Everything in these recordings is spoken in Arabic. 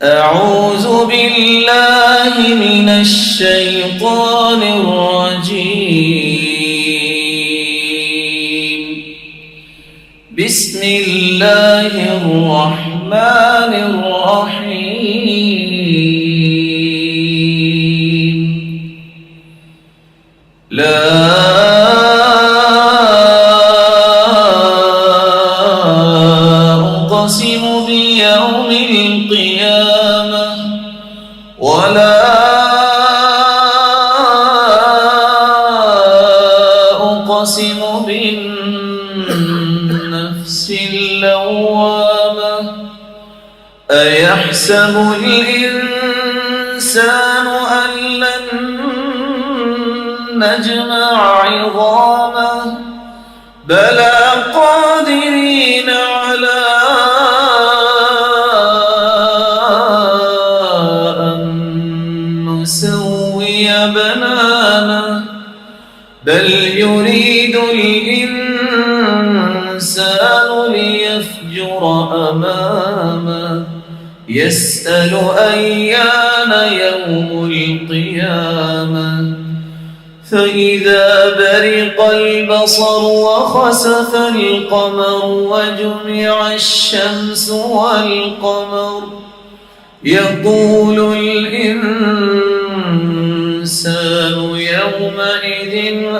أعوذ بالله من الشيطان الرجيم. بسم الله الرحمن الرحيم. لا أقسم بيوم القيامة ولا أقسم بالنفس اللوامة. أيحسب الإنسان أن لن نجمع عظامه بلى قادرين على أن نسوي بنانه بل يريد الإنسان ليفجر أمامه يسأل أيان يوم القيامة فإذا برق البصر وخسف القمر وجمع الشمس والقمر يقول الإنسان يومئذ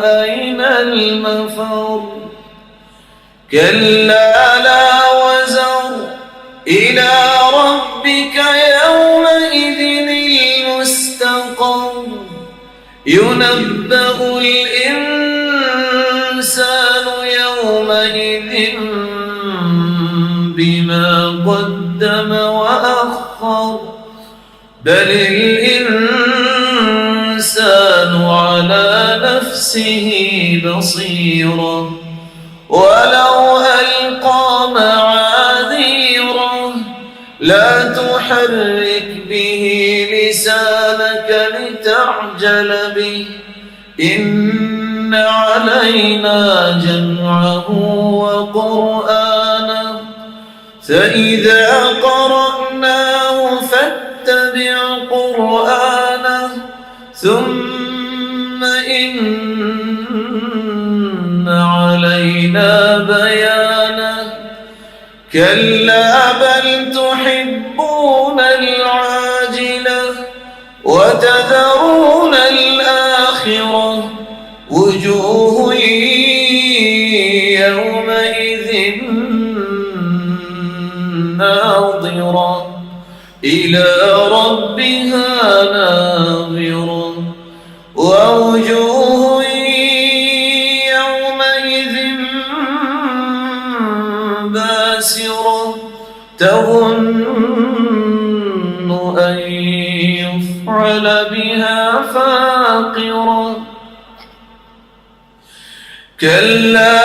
أين المفر. كلا لا وزر إلى ربك يومئذ المستقر ينبأ الإنسان يومئذ بما قدم وأخر بل الإنسان على نفسه بصيرة ولو ألقى معاذيره لا تحرك به لسانك لتعجل به إن علينا جمعه وقرآنه فإذا قرأناه فاتبع قرآنه ثم إن علينا بيانه. كلا بل تحبون العاجلة وتذرون الآخرة وجوه يومئذ ناظرة إلى ربها ناظرة ووجوه يومئذ باسرة تظن أن يفعل بها فاقرة. كلا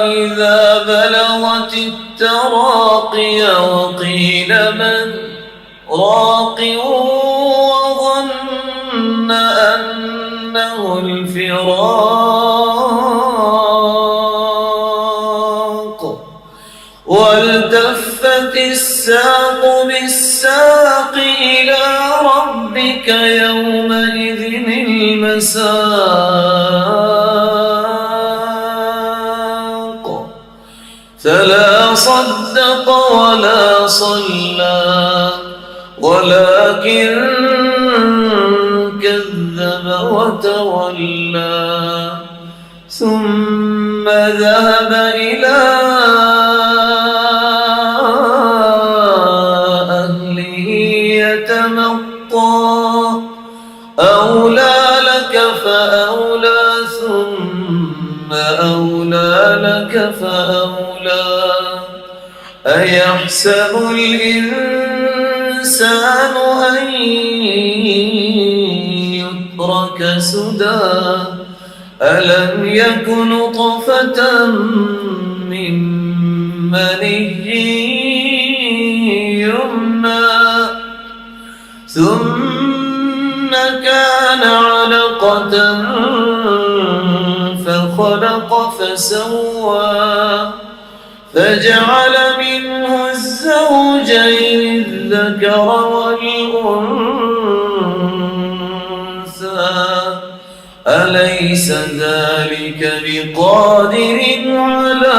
إذا بلغت التراقي وقيل من راق وظن أنه الفراق والتفت الساق بالساق إلى ربك يومئذ المساق فلا صدق ولا صلى ولكن كذب وتولى ثم ذهب إلى أهله يتمطى أولى لك فأولى ثم أولى لك فأولى. أيحسب الإنسان أن يترك سدى ألم يك نطفة من مني يمنى ثم كان علقة فخلق فسوى فجعل منه الزوجين الذكر والأنثى أليس ذلك بقادر على